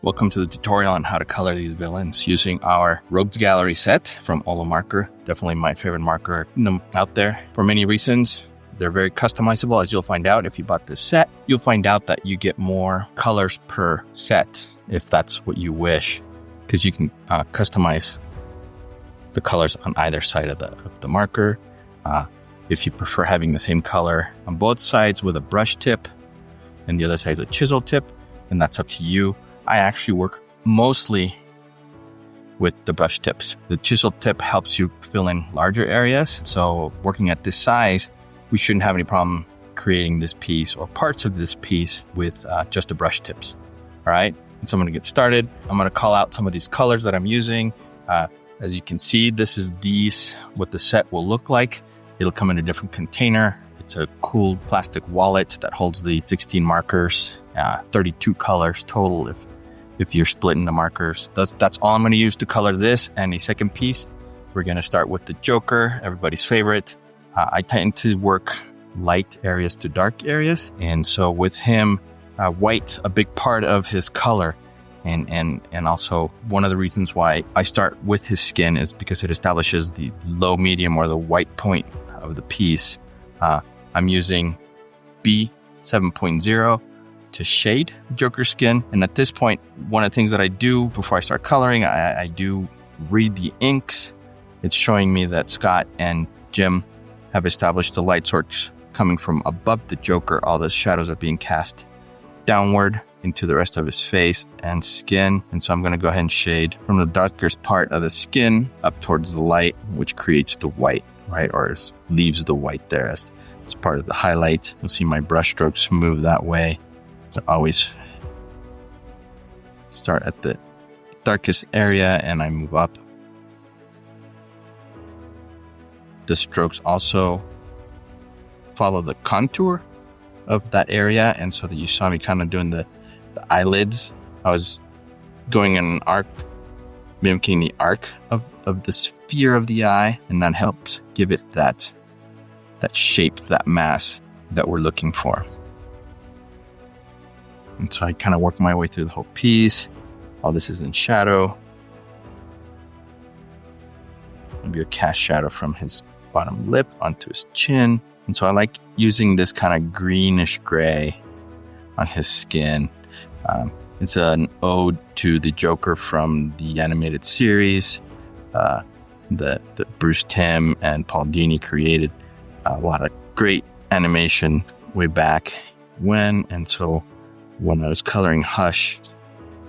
Welcome to the tutorial on how to color these villains using our Rogues Gallery set from OLO marker. Definitely my favorite marker out there for many reasons. They're very customizable, as you'll find out if you bought this set. You'll find out that you get more colors per set if that's what you wish, because you can customize the colors on either side of the marker. If you prefer having the same color on both sides with a brush tip and the other side is a chisel tip, then that's up to you. I actually work mostly with the brush tips. The chisel tip helps you fill in larger areas. So working at this size, we shouldn't have any problem creating this piece or parts of this piece with just the brush tips. All right. And so I'm going to get started. I'm going to call out some of these colors that I'm using. As you can see, this is what the set will look like. It'll come in a different container. It's a cool plastic wallet that holds the 16 markers, 32 colors total if you're splitting the markers. That's all I'm going to use to color this and the second piece. We're going to start with the Joker, everybody's favorite. I tend to work light areas to dark areas. And so with him, white's a big part of his color. And also one of the reasons why I start with his skin is because it establishes the low, medium, or the white point of the piece. I'm using B7.0 to shade Joker's skin. And at this point, one of the things that I do before I start coloring, I do read the inks. It's showing me that Scott and Jim have established the light source coming from above the Joker. All the shadows are being cast downward into the rest of his face and skin. And so I'm going to go ahead and shade from the darkest part of the skin up towards the light, which creates the white, right? Or leaves the white there as part of the highlight. You'll see my brush strokes move that way. So always start at the darkest area and I move up. The strokes also follow the contour of that area. And so that you saw me kind of doing the eyelids, I was going in an arc, mimicking the arc of the sphere of the eye. And that helps give it that shape, that mass that we're looking for. And so I kind of work my way through the whole piece. All this is in shadow. Maybe a cast shadow from his bottom lip onto his chin. And so I like using this kind of greenish gray on his skin. It's an ode to the Joker from the animated series that Bruce Timm and Paul Dini created. A lot of great animation way back when. And so when I was coloring Hush,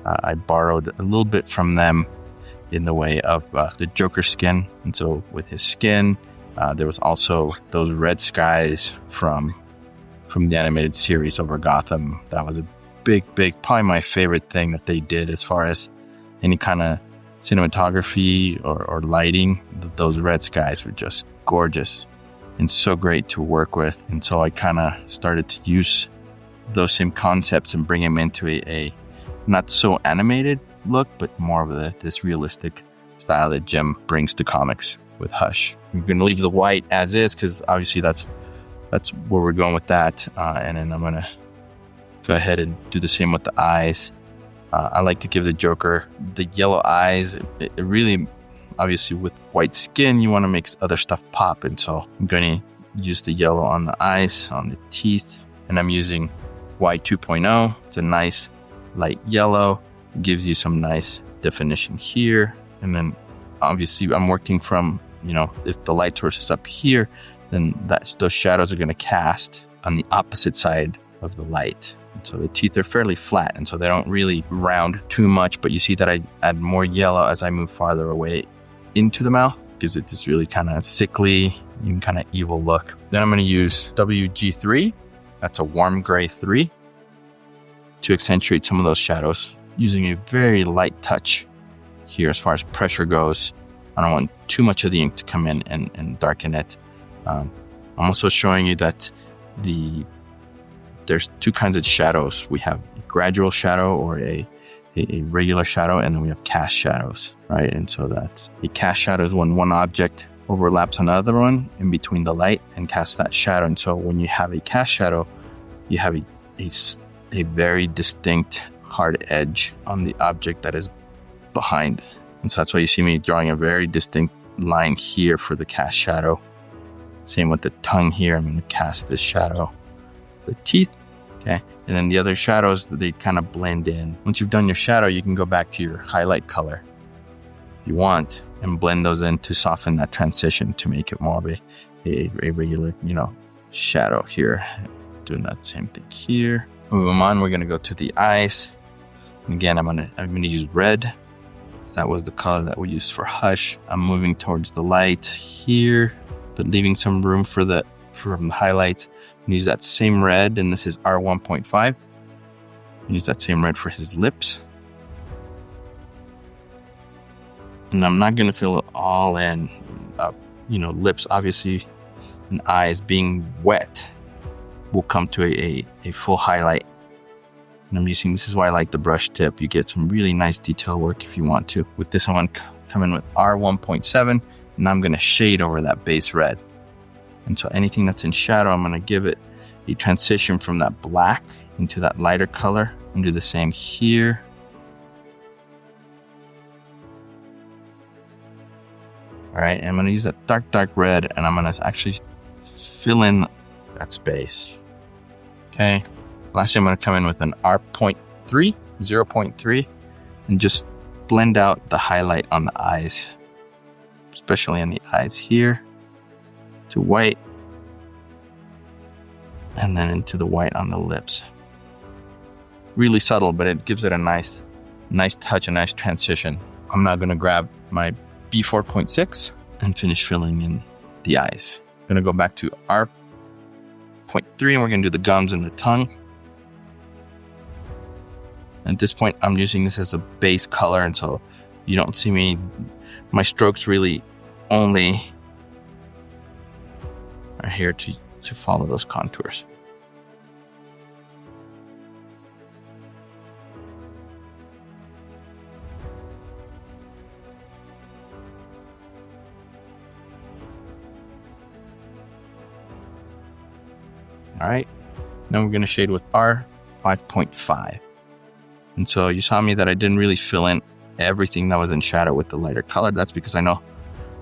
I borrowed a little bit from them in the way of the Joker skin. And so with his skin, there was also those red skies from the animated series over Gotham. That was a big, probably my favorite thing that they did as far as any kind of cinematography or lighting. Those red skies were just gorgeous and so great to work with. And so I kind of started to use those same concepts and bring them into a not so animated look, but more of this realistic style that Jim brings to comics with Hush. I'm going to leave the white as is because obviously that's where we're going with that. And then I'm going to go ahead and do the same with the eyes. I like to give the Joker the yellow eyes. It really, obviously with white skin, you want to make other stuff pop. And so I'm going to use the yellow on the eyes, on the teeth. And I'm using Y2.0. It's a nice light yellow. It gives you some nice definition here. And then obviously I'm working from, if the light source is up here, then those shadows are going to cast on the opposite side of the light. And so the teeth are fairly flat, and so they don't really round too much, but you see that I add more yellow as I move farther away into the mouth. Gives it this really kind of sickly, even kind of evil look. Then I'm going to use WG3. That's a warm gray 3 to accentuate some of those shadows using a very light touch here as far as pressure goes. I don't want too much of the ink to come in and darken it. I'm also showing you that there's two kinds of shadows. We have a gradual shadow or a regular shadow, and then we have cast shadows, right? And so that's a cast shadow is when one object overlaps another one in between the light and casts that shadow. And so when you have a cast shadow, you have a very distinct hard edge on the object that is behind. And so that's why you see me drawing a very distinct line here for the cast shadow. Same with the tongue here. I'm going to cast this shadow, the teeth. Okay. And then the other shadows, they kind of blend in. Once you've done your shadow, you can go back to your highlight color if you want and blend those in to soften that transition to make it more of a regular, shadow here. Doing that same thing here. Moving on, we're going to go to the eyes. And again, I'm going to use red. So that was the color that we used for Hush. I'm moving towards the light here, but leaving some room from the highlights. Use that same red, and this is R1.5. Use that same red for his lips. And I'm not going to fill it all in. Lips, obviously, and eyes being wet will come to a full highlight. And I'm using, this is why I like the brush tip. You get some really nice detail work if you want to. With this one, come in with R1.7, and I'm going to shade over that base red. And so anything that's in shadow, I'm going to give it a transition from that black into that lighter color, and do the same here. All right, I'm going to use that dark red, and I'm going to actually fill in that space. Okay. Lastly, I'm going to come in with an R.3, 0.3, and just blend out the highlight on the eyes, especially on the eyes here, to white, and then into the white on the lips. Really subtle, but it gives it a nice touch, a nice transition. I'm now going to grab my B4.6 and finish filling in the eyes. I'm going to go back to R.3, and we're going to do the gums and the tongue. At this point, I'm using this as a base color, and so you don't see my strokes really only are here to follow those contours. All right, now we're going to shade with R5.5. And so you saw me that I didn't really fill in everything that was in shadow with the lighter color. That's because I know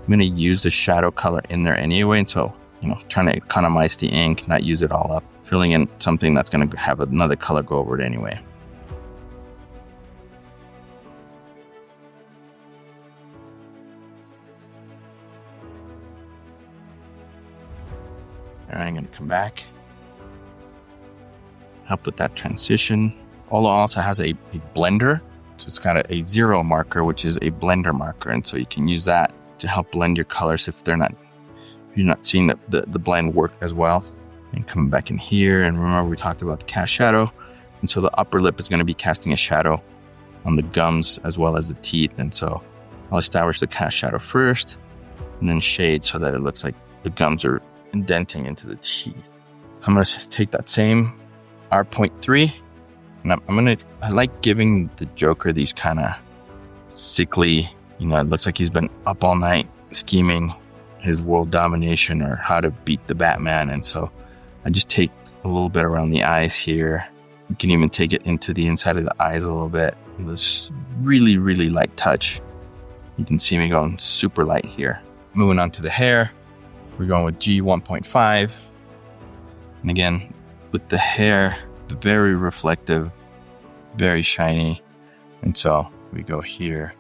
I'm going to use the shadow color in there anyway. And so, trying to economize the ink, not use it all up, filling in something that's going to have another color go over it anyway. All right, I'm going to come back, help with that transition. OLO also has a blender, so it's got a 0 marker, which is a blender marker, and so you can use that to help blend your colors if you're not seeing the blend work as well. And coming back in here, and remember we talked about the cast shadow, and so the upper lip is going to be casting a shadow on the gums as well as the teeth, and so I'll establish the cast shadow first, and then shade so that it looks like the gums are indenting into the teeth. I'm going to take that same R.3. And I like giving the Joker these kind of sickly, it looks like he's been up all night scheming his world domination or how to beat the Batman. And so I just take a little bit around the eyes here. You can even take it into the inside of the eyes a little bit. This really, really light touch. You can see me going super light here. Moving on to the hair, we're going with G1.5. And again, with the hair, very reflective, very shiny, and so we go here.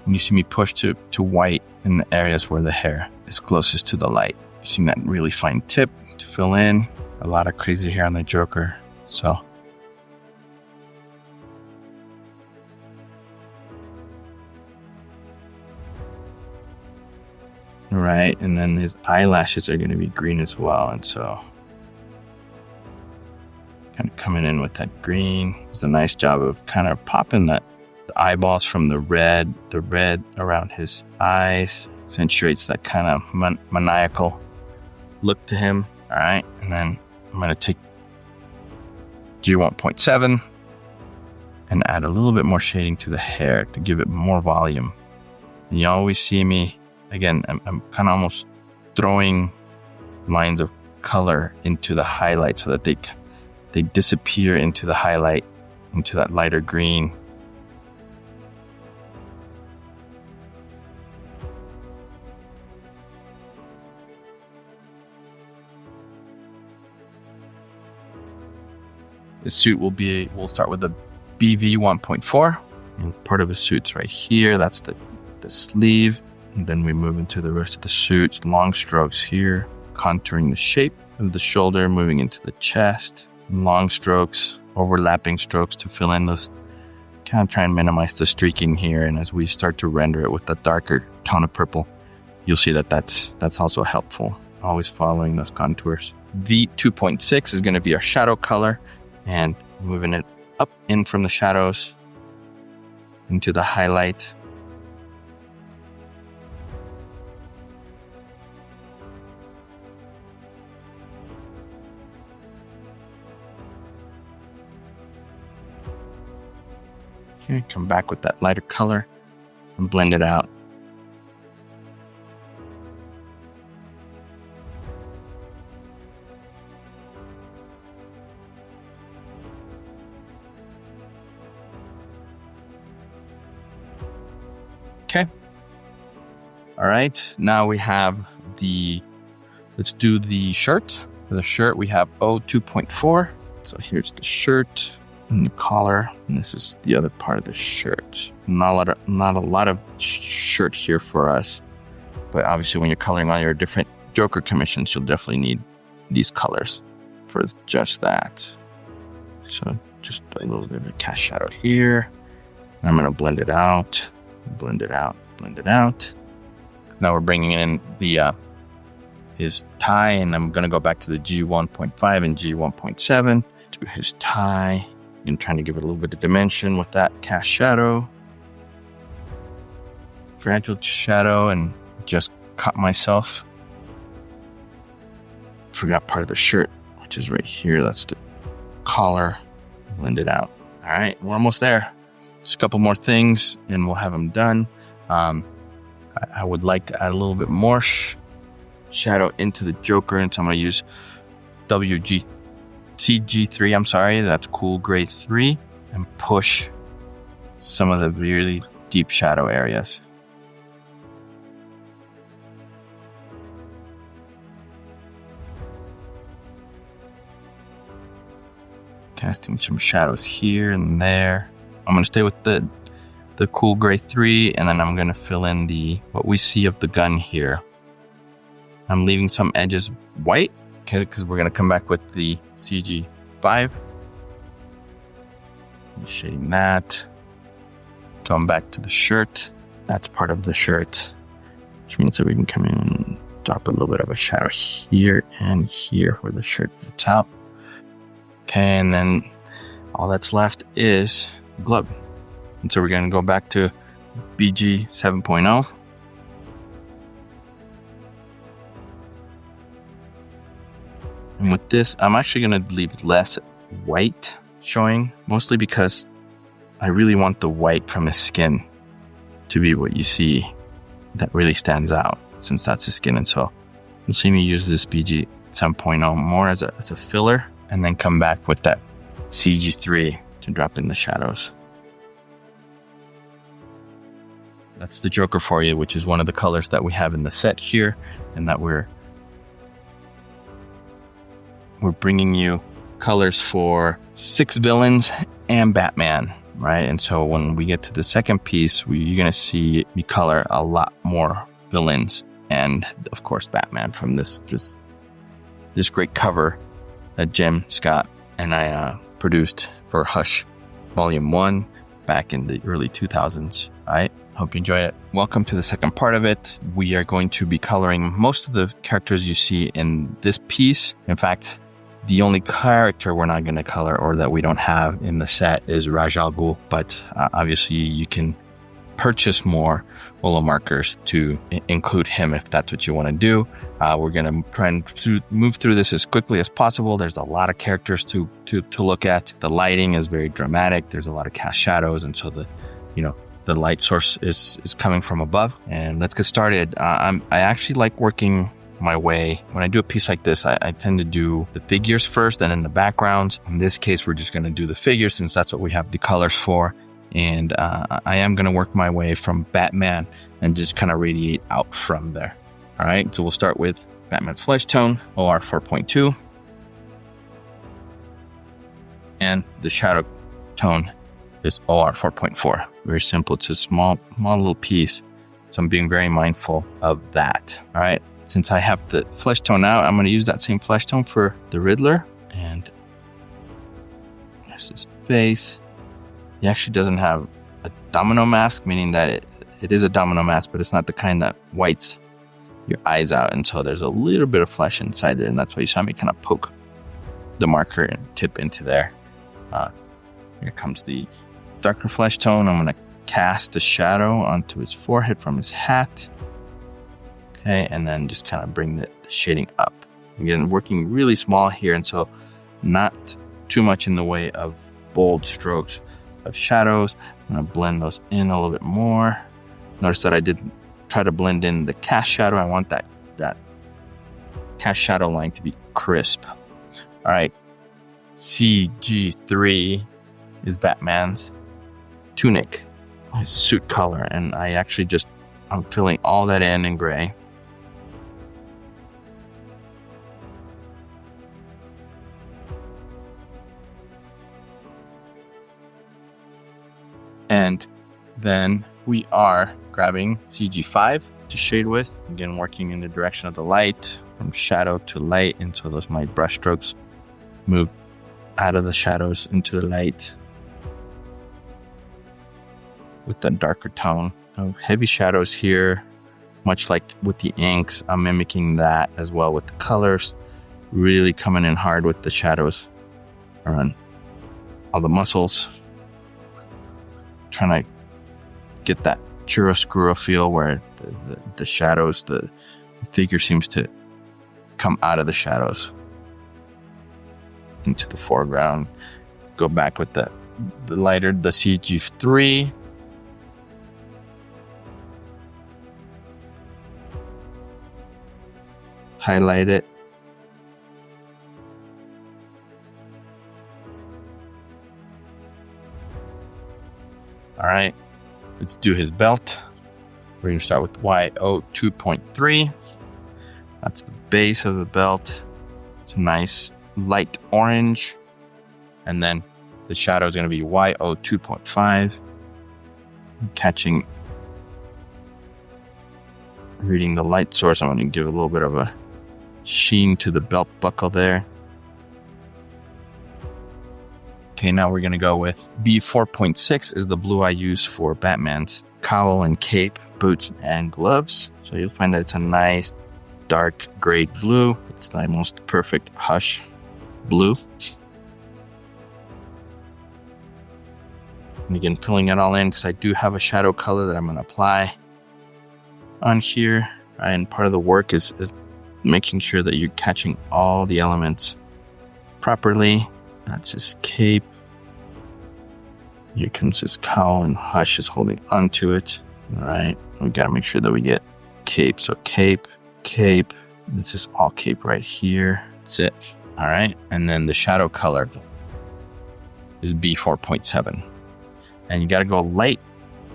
And you see me push to white in the areas where the hair is closest to the light. You see that really fine tip to fill in. A lot of crazy hair on the Joker, so. Right, and then his eyelashes are going to be green as well, and so kind of coming in with that green. It's a nice job of kind of popping the eyeballs from the red around his eyes, accentuates that kind of maniacal look to him. All right, and then I'm going to take G1.7 and add a little bit more shading to the hair to give it more volume. And you always see me, again, I'm kind of almost throwing lines of color into the highlight so that they disappear into the highlight, into that lighter green. The suit we'll start with the BV 1.4. And part of the suit's right here. That's the sleeve. And then we move into the rest of the suit. Long strokes here, contouring the shape of the shoulder, moving into the chest. Long strokes, overlapping strokes to fill in those. Kind of try and minimize the streaking here. And as we start to render it with the darker tone of purple, you'll see that that's also helpful. Always following those contours. V 2.6 is going to be our shadow color, and moving it up in from the shadows into the highlight. Okay, come back with that lighter color and blend it out. Okay. All right. Now we have let's do the shirt. For the shirt, we have O 2.4. So here's the shirt and the collar. And this is the other part of the shirt. Not a lot of shirt here for us. But obviously when you're coloring all your different Joker commissions, you'll definitely need these colors for just that. So just a little bit of a cast shadow here. I'm going to blend it out. Blend it out, blend it out. Now we're bringing in his tie, and I'm going to go back to the G1.5 and G1.7 to his tie. I'm trying to give it a little bit of dimension with that cast shadow. Fragile shadow, and just caught myself. Forgot part of the shirt, which is right here. That's the collar. Blend it out. All right, we're almost there. Just a couple more things and we'll have them done. I would like to add a little bit more shadow into the Joker, and so I'm going to use CG3, I'm sorry, that's Cool Gray 3, and push some of the really deep shadow areas. Casting some shadows here and there. I'm going to stay with the Cool Gray 3, and then I'm going to fill in what we see of the gun here. I'm leaving some edges white, okay, because we're going to come back with the CG5. I'm shading that. Going back to the shirt. That's part of the shirt, which means that we can come in and drop a little bit of a shadow here and here where the shirt puts out. Okay, and then all that's left is glove. And so we're going to go back to BG 7.0. And with this, I'm actually going to leave less white showing, mostly because I really want the white from his skin to be what you see that really stands out, since that's his skin. And so you'll see me use this BG 7.0 more as a filler, and then come back with that CG3 to drop in the shadows. That's the Joker for you, which is one of the colors that we have in the set here, and that we're bringing you colors for 6 villains and Batman, right? And so when we get to the second piece, you're going to see me color a lot more villains and, of course, Batman from this great cover that Jim Scott and I produced for Hush Volume 1 back in the early 2000s, right? Hope you enjoyed it. Welcome to the second part of it. We are going to be coloring most of the characters you see in this piece. In fact, the only character we're not going to color, or that we don't have in the set, is Ra's al Ghul. But obviously you can purchase more OLO markers to include him if that's what you want to do. We're going to try and move through this as quickly as possible. There's a lot of characters to look at. The lighting is very dramatic. There's a lot of cast shadows, and so the light source is coming from above. And let's get started. I actually like working my way. When I do a piece like this, I tend to do the figures first and then the backgrounds. In this case, we're just going to do the figures since that's what we have the colors for. And I am going to work my way from Batman and just kind of radiate out from there. All right, so we'll start with Batman's flesh tone, OR 4.2. And the shadow tone is OR 4.4. Very simple. It's a small little piece. So I'm being very mindful of that. All right. Since I have the flesh tone out, I'm going to use that same flesh tone for the Riddler. And there's his face. He actually doesn't have a domino mask, meaning that it is a domino mask, but it's not the kind that whites your eyes out. And so there's a little bit of flesh inside there. And that's why you saw me kind of poke the marker and tip into there. Here comes the darker flesh tone. I'm going to cast a shadow onto his forehead from his hat. Okay, and then just kind of bring the shading up. Again, working really small here, and so not too much in the way of bold strokes of shadows. I'm going to blend those in a little bit more. Notice that I did try to blend in the cast shadow. I want that cast shadow line to be crisp. All right, CG3 is Batman's tunic, his suit color, and I'm filling all that in gray. And then we are grabbing CG5 to shade with, again working in the direction of the light, from shadow to light, and so those my brush strokes move out of the shadows into the light with the darker tone. Heavy shadows here, much like with the inks, I'm mimicking that as well with the colors, really coming in hard with the shadows around all the muscles, trying to get that chiaroscuro feel where the shadows, the figure seems to come out of the shadows into the foreground. Go back with the lighter, the CG3. Highlight it. All right, let's do his belt. We're going to start with YO 2.3. That's the base of the belt. It's a nice light orange. And then the shadow is going to be YO 2.5. Reading the light source, I'm going to give a little bit of a sheen to the belt buckle there. Okay, now we're going to go with B4.6 is the blue I use for Batman's cowl and cape, boots, and gloves. So you'll find that it's a nice dark gray blue. It's the most perfect hush blue. And again, filling it all in because I do have a shadow color that I'm going to apply on here. And part of the work is making sure that you're catching all the elements properly. That's his cape. Here comes his cowl, and Hush is holding onto it. All right, we got to make sure that we get cape. So cape. This is all cape right here. That's it. All right, and then the shadow color is B4.7. And you got to go light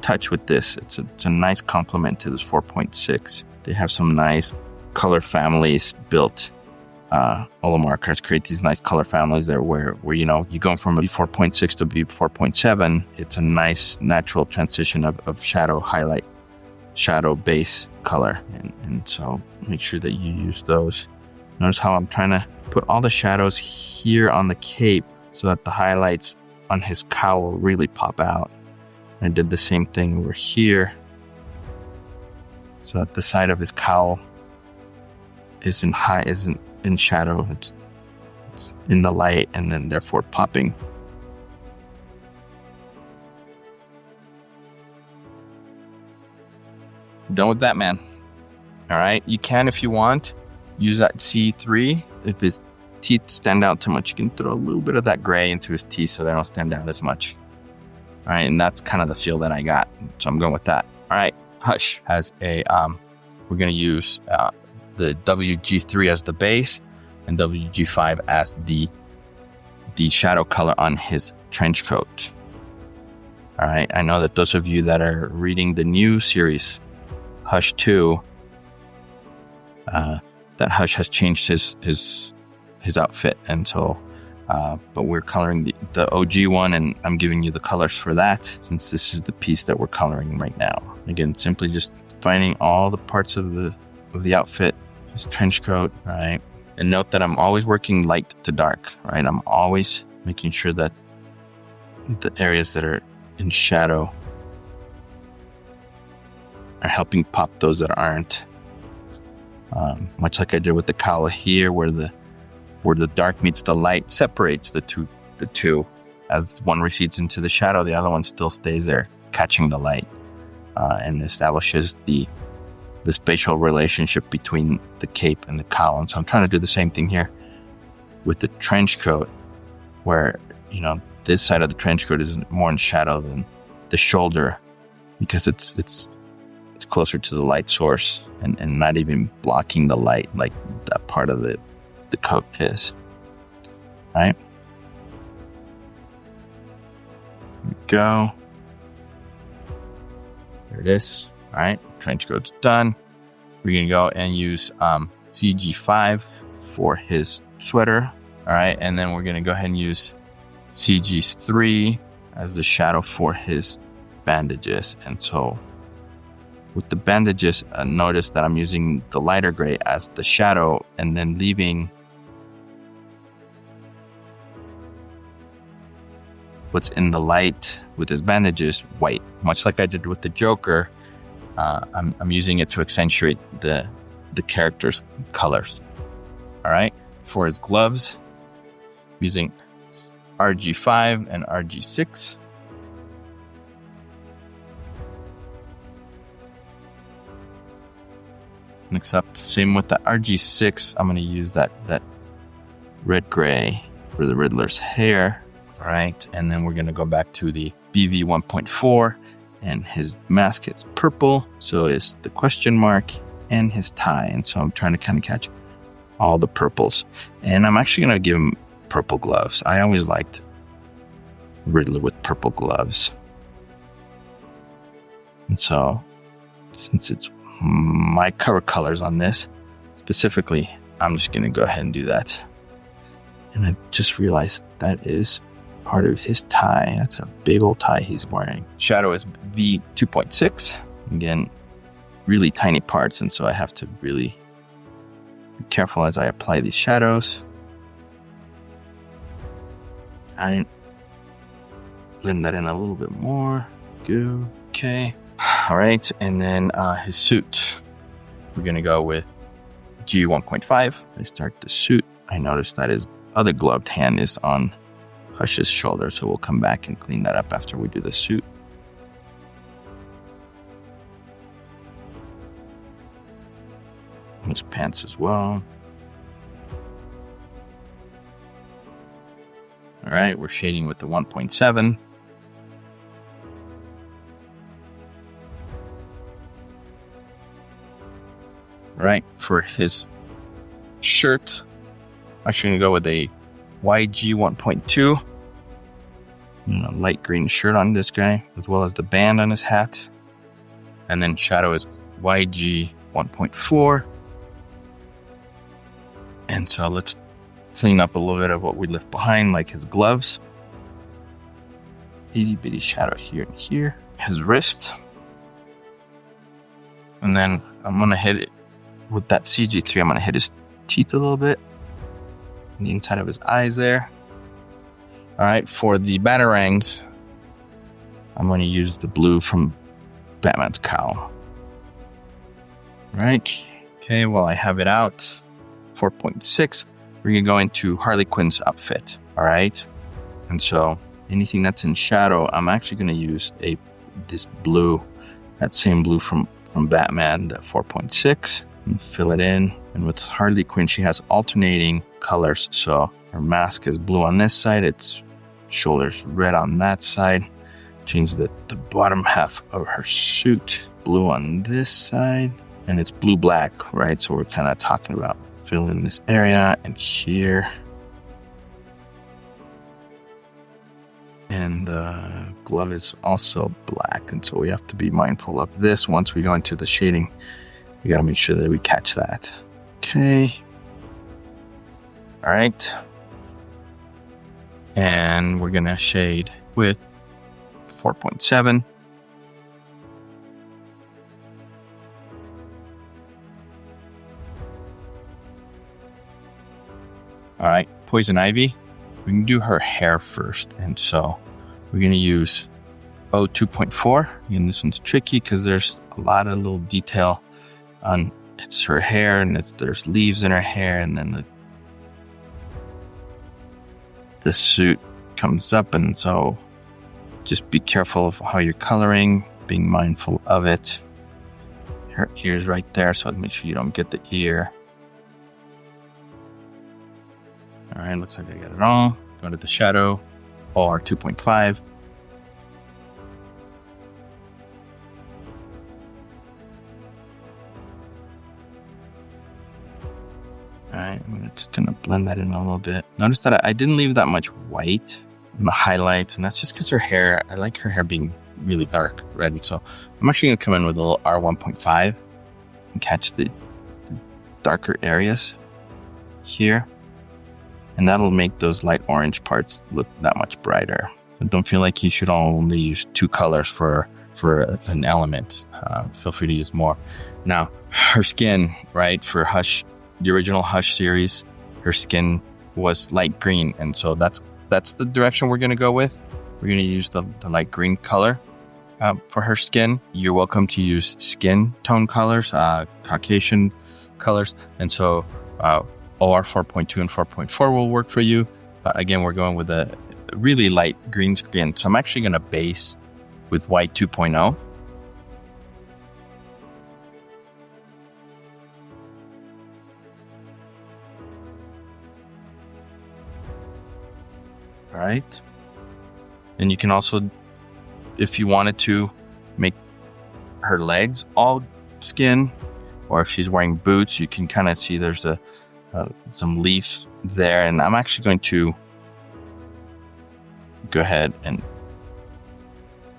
touch with this. It's a nice complement to this 4.6. They have some nice color families built. OLO markers create these nice color families there where you know, you go from a B4.6 to B4.7. It's a nice natural transition of shadow highlight, shadow base color. And so make sure that you use those. Notice how I'm trying to put all the shadows here on the cape so that the highlights on his cowl really pop out. I did the same thing over here so that the side of his cowl isn't in shadow, it's in the light, and then therefore popping. Done with that, man. All right, you can, if you want, use that C3. If his teeth stand out too much, you can throw a little bit of that gray into his teeth so they don't stand out as much. All right, and that's kind of the feel that I got, so I'm going with that. All right, Hush has a we're going to use the WG3 as the base and WG5 as the shadow color on his trench coat. All right, I know that those of you that are reading the new series, Hush 2, that Hush has changed his outfit, and so but we're coloring the OG one, and I'm giving you the colors for that since this is the piece that we're coloring right now. Again, simply just finding all the parts of the outfit, his trench coat, right? And note that I'm always working light to dark, right? I'm always making sure that the areas that are in shadow are helping pop those that aren't. Much like I did with the cowl here, where the dark meets the light separates the two. As one recedes into the shadow, the other one still stays there, catching the light, and establishes the spatial relationship between the cape and the cowl. And so I'm trying to do the same thing here with the trench coat, where, you know, this side of the trench coat is more in shadow than the shoulder because it's closer to the light source and not even blocking the light like that part of the coat is. All right. Here we go. There it is. All right. Trench coat's done. We're going to go and use CG5 for his sweater. All right. And then we're going to go ahead and use CG3 as the shadow for his bandages. And so with the bandages, notice that I'm using the lighter gray as the shadow and then leaving what's in the light with his bandages white, much like I did with the Joker. I'm using it to accentuate the character's colors. All right. For his gloves, using RG5 and RG6. Mix up. Same with the RG6. I'm going to use that red gray for the Riddler's hair. All right. And then we're going to go back to the BV 1.4, and his mask is purple. So is the question mark and his tie. And so I'm trying to kind of catch all the purples. And I'm actually going to give him purple gloves. I always liked Riddler with purple gloves. And so since it's my cover colors on this specifically, I'm just going to go ahead and do that. And I just realized that is part of his tie. That's a big old tie he's wearing. Shadow is V 2.6. Again, really tiny parts, and so I have to really be careful as I apply these shadows. I blend that in a little bit more. Go. Okay. All right. And then his suit. We're going to go with G 1.5. I start the suit. I noticed that his other gloved hand is on Hush's shoulder, so we'll come back and clean that up after we do the suit. His pants as well. All right, we're shading with the 1.7. All right, for his shirt, I'm actually going to go with a YG 1.2. Light green shirt on this guy, as well as the band on his hat. And then shadow is YG 1.4. And so let's clean up a little bit of what we left behind, like his gloves. Itty bitty shadow here and here. His wrist. And then I'm going to hit it with that CG3. I'm going to hit his teeth a little bit. And the inside of his eyes there. All right, for the batarangs, I'm going to use the blue from Batman's cowl. All right. Okay, well, I have it out. 4.6. We're going to go into Harley Quinn's outfit. All right. And so anything that's in shadow, I'm actually going to use this blue, that same blue from Batman, the 4.6, and fill it in. And with Harley Quinn, she has alternating colors. So her mask is blue on this side. Its shoulders red on that side. Change the bottom half of her suit blue on this side. and it's blue-black, right? So we're kind of talking about filling this area and here. And the glove is also black, and so we have to be mindful of this. Once we go into the shading, we gotta make sure that we catch that. Okay. All right. And we're gonna shade with 4.7. All right, Poison Ivy. We can do her hair first, and so we're going to use 2.4. And this one's tricky because there's a lot of little detail on it's her hair, and there's leaves in her hair, and then the suit comes up, and so just be careful of how you're coloring, being mindful of it. Her ear's right there, so make sure you don't get the ear. All right, looks like I got it all. Go to the shadow, or 2.5. All right, I'm just gonna blend that in a little bit. Notice that I didn't leave that much white in the highlights, and that's just because her hair, I like her hair being really dark red. So I'm actually gonna come in with a little R1.5 and catch the darker areas here. And that'll make those light orange parts look that much brighter. But don't feel like you should only use 2 colors for an element. Feel free to use more. Now, her skin, right, for Hush, the original Hush series, her skin was light green. And so that's the direction we're going to go with. We're going to use the light green color for her skin. You're welcome to use skin tone colors, Caucasian colors. And so OR 4.2 and 4.4 will work for you. Again, we're going with a really light green skin. So I'm actually going to base with white 2.0. All right. And you can also, if you wanted to, make her legs all skin, or if she's wearing boots, you can kind of see there's some leaf there, and I'm actually going to go ahead and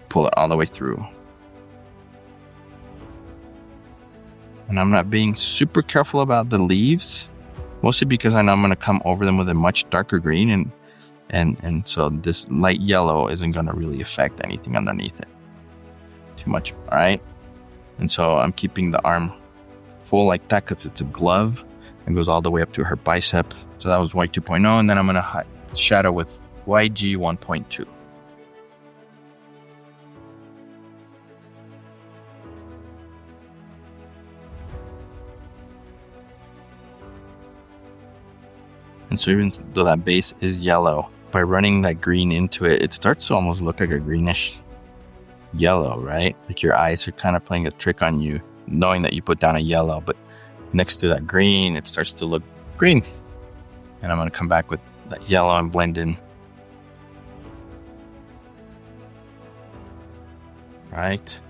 pull it all the way through. And I'm not being super careful about the leaves, mostly because I know I'm going to come over them with a much darker green, and so this light yellow isn't going to really affect anything underneath it too much. All right, and so I'm keeping the arm full like that because it's a glove. It goes all the way up to her bicep. So that was white 2.0, and then I'm going to shadow with YG 1.2. And so even though that base is yellow, by running that green into it, it starts to almost look like a greenish yellow, right? Like your eyes are kind of playing a trick on you, knowing that you put down a yellow, but next to that green, it starts to look green. And I'm going to come back with that yellow and blend in. Right.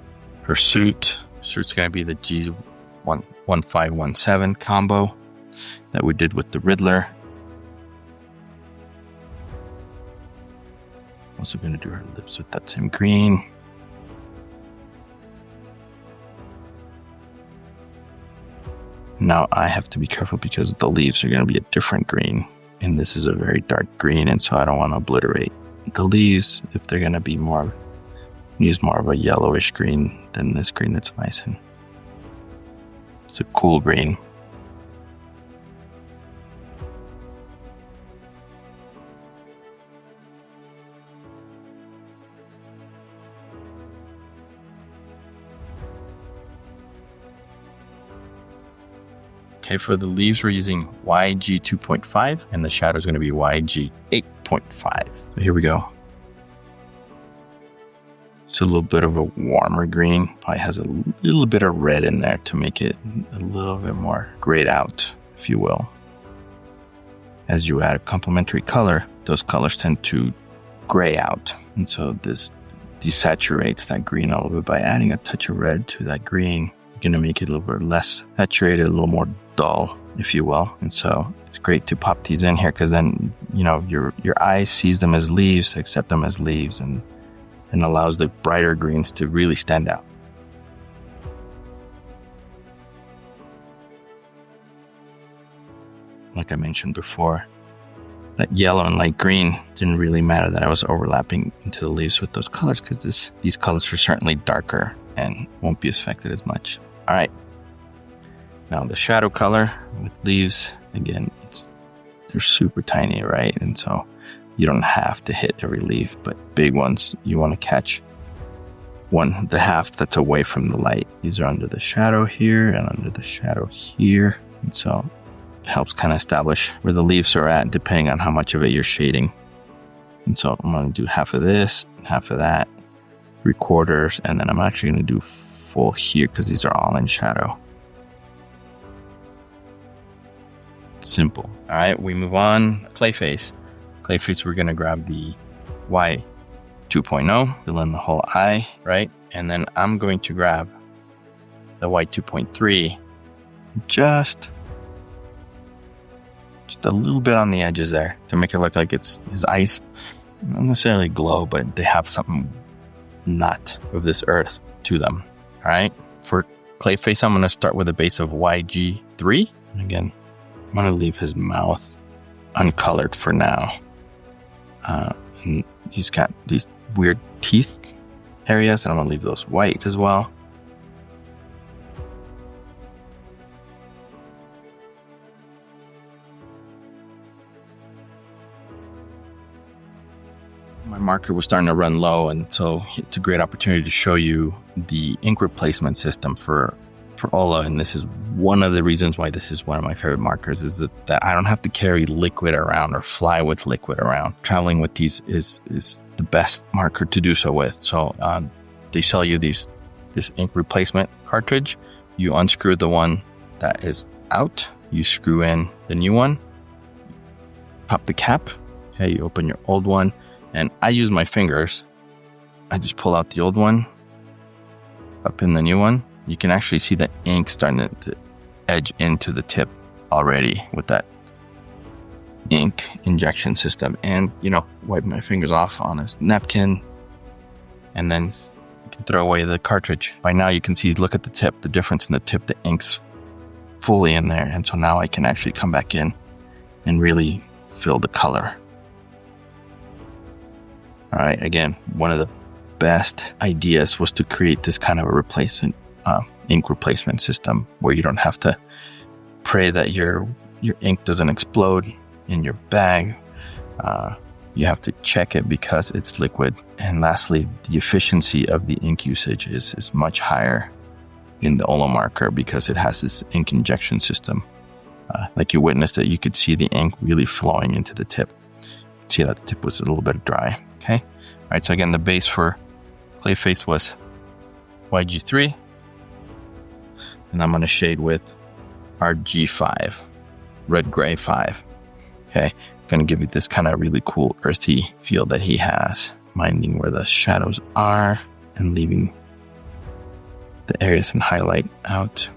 Her suit's going to be the G1517 combo that we did with the Riddler. Also going to do her lips with that same green. Now I have to be careful because the leaves are going to be a different green, and this is a very dark green, and so I don't want to obliterate the leaves. If they're going to be use more of a yellowish green than this green that's nice and it's a cool green. Okay, for the leaves, we're using YG 2.5, and the shadow is going to be YG 8.5. So here we go. It's a little bit of a warmer green. Probably has a little bit of red in there to make it a little bit more grayed out, if you will. As you add a complementary color, those colors tend to gray out. And so this desaturates that green a little bit by adding a touch of red to that green. going to make it a little bit less saturated, a little more dull, if you will. And so it's great to pop these in here because then, your eye sees them as leaves, accept them as leaves, and allows the brighter greens to really stand out. Like I mentioned before, that yellow and light green didn't really matter that I was overlapping into the leaves with those colors because these colors are certainly darker and won't be affected as much. All right. Now the shadow color with leaves, again, they're super tiny, right? And so you don't have to hit every leaf, but big ones, you want to catch the half that's away from the light. These are under the shadow here and under the shadow here. And so it helps kind of establish where the leaves are at depending on how much of it you're shading. And so I'm going to do half of this, half of that, 3/4, and then I'm actually going to do full here because these are all in shadow. Simple. All right, we move on. Clayface. Clayface, we're going to grab the Y 2.0, fill in the whole eye, right? And then I'm going to grab the Y 2.3, just a little bit on the edges there to make it look like it's his eyes not necessarily glow, but they have something not of this earth to them. All right. For Clayface, I'm going to start with a base of YG3. Again, I'm going to leave his mouth uncolored for now. And he's got these weird teeth areas, and I'm going to leave those white as well. My marker was starting to run low, and so it's a great opportunity to show you the ink replacement system for OLO. And this is one of the reasons why this is one of my favorite markers, is that I don't have to carry liquid around or fly with liquid around. Traveling with these is the best marker to do so with. So they sell you this ink replacement cartridge. You unscrew the one that is out, you screw in the new one, pop the cap, okay, you open your old one, and I use my fingers. I just pull out the old one, up in the new one. You can actually see the ink starting to edge into the tip already with that ink injection system. And, wipe my fingers off on a napkin, and then you can throw away the cartridge. By now you can see, look at the tip, the difference in the tip, the ink's fully in there. And so now I can actually come back in and really fill the color. All right, again, one of the best ideas was to create this kind of a replacement ink replacement system where you don't have to pray that your ink doesn't explode in your bag. You have to check it because it's liquid. And lastly, the efficiency of the ink usage is much higher in the OLO marker because it has this ink injection system. Like you witnessed it, you could see the ink really flowing into the tip. See that the tip was a little bit dry. Okay. All right. So again, the base for Clayface was YG3. And I'm going to shade with RG5, red gray 5. Okay. Going to give you this kind of really cool earthy feel that he has, minding where the shadows are and leaving the areas in highlight out.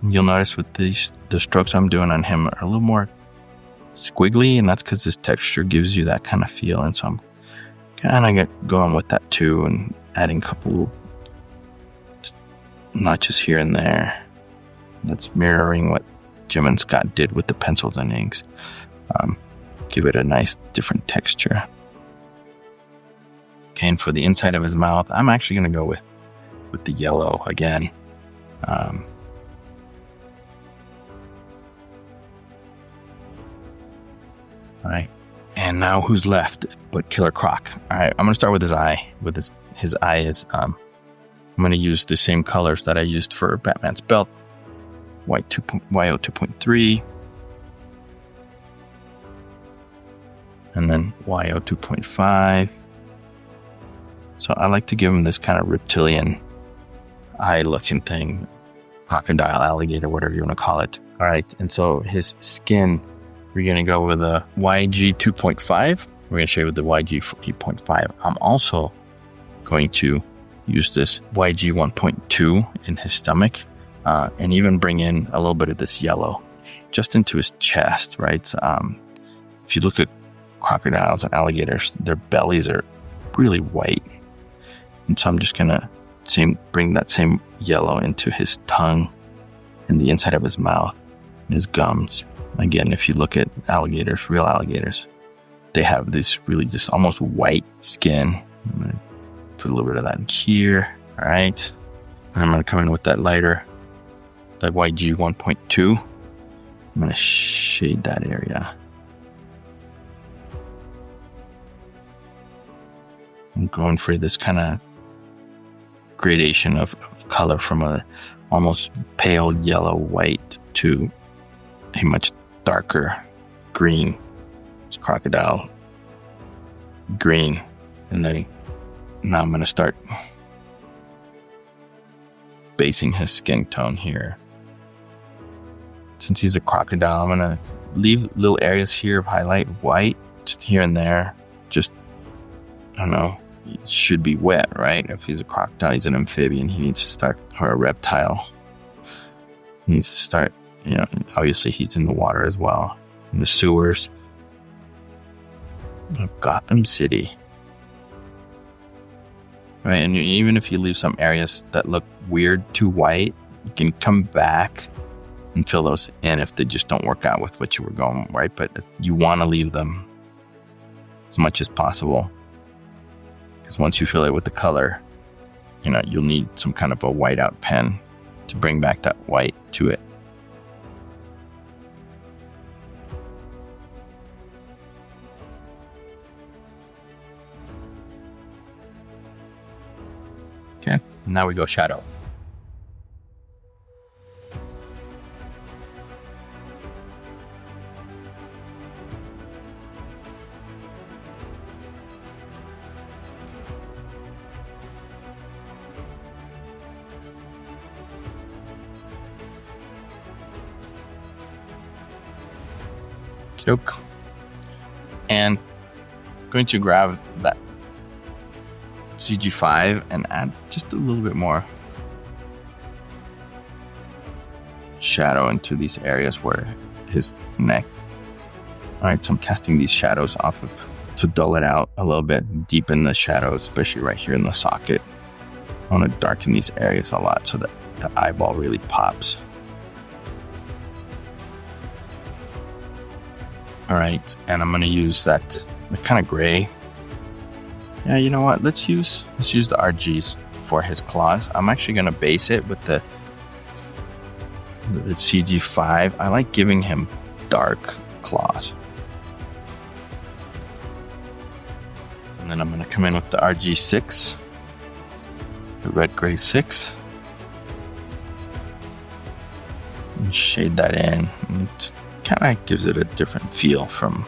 You'll notice with the strokes I'm doing on him are a little more squiggly, and that's because this texture gives you that kind of feel. And so I'm kind of going with that too, and adding a couple notches here and there. That's mirroring what Jim and Scott did with the pencils and inks. Give it a nice different texture. Okay, and for the inside of his mouth, I'm actually going to go with the yellow again. All right, and now who's left but Killer Croc? All right, I'm going to start with his eye. With his eye is, I'm going to use the same colors that I used for Batman's belt. YO 2.3, and then YO 2.5. So I like to give him this kind of reptilian eye looking thing, crocodile, alligator, whatever you want to call it. All right, and so his skin, we're going to go with a YG 2.5. We're going to shade with the YG 8.5. I'm also going to use this YG 1.2 in his stomach, and even bring in a little bit of this yellow just into his chest, right? If you look at crocodiles and alligators, their bellies are really white. And so I'm just going to bring that same yellow into his tongue and the inside of his mouth and his gums. Again, if you look at alligators, real alligators, they have this almost white skin. I'm going to put a little bit of that in here. All right. And I'm going to come in with that lighter, that YG 1.2. I'm going to shade that area. I'm going for this kind of gradation of color from a almost pale yellow white to a much darker green. It's crocodile green. And then now I'm going to start basing his skin tone here. Since he's a crocodile, I'm going to leave little areas here of highlight white, just here and there. Just, I don't know, it should be wet, right? If he's a crocodile, he's an amphibian, he needs to start, or a reptile. He needs to start, obviously he's in the water as well, in the sewers of Gotham City. Right, and even if you leave some areas that look weird too white, you can come back and fill those in if they just don't work out with what you were going, right? But you want to leave them as much as possible, because once you fill it with the color, you'll need some kind of a whiteout pen to bring back that white to it. Okay, now we go shadow. And I'm going to grab that CG5 and add just a little bit more shadow into these areas where his neck. All right, so I'm casting these shadows off of to dull it out a little bit, deepen the shadows, especially right here in the socket. I want to darken these areas a lot so that the eyeball really pops. All right, and I'm going to use the kind of gray. Yeah, you know what? Let's use the RGs for his claws. I'm actually going to base it with the CG5. I like giving him dark claws. And then I'm going to come in with the RG6, the red gray 6. And shade that in. And just kind of gives it a different feel from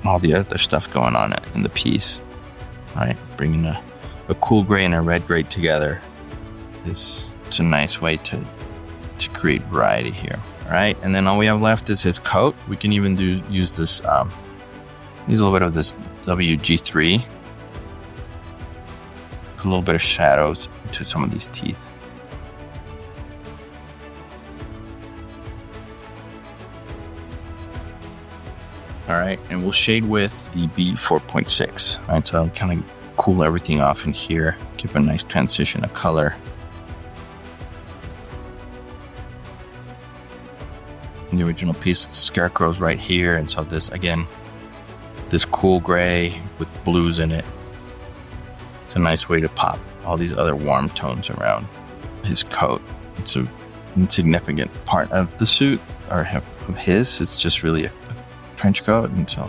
all the other stuff going on in the piece. All right, bringing a cool gray and a red gray together is a nice way to create variety here. All right, and then all we have left is his coat. We can even use this, use a little bit of this WG3. Put a little bit of shadows into some of these teeth. All right, and we'll shade with the B4.6. All right, so I'll kind of cool everything off in here, give a nice transition of color. The original piece, the scarecrow's right here, and so this, again, this cool gray with blues in it. It's a nice way to pop all these other warm tones around his coat. It's an insignificant part of the suit, or of his. It's just really a trench coat, and so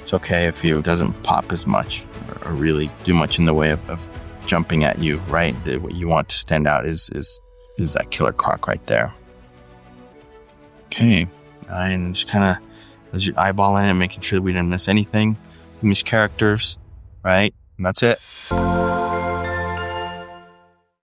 it's okay if it doesn't pop as much or really do much in the way of jumping at you, right? What you want to stand out is that killer croc right there. Okay, and just kind of as you eyeball in it, making sure we didn't miss anything from these characters, right? And that's it.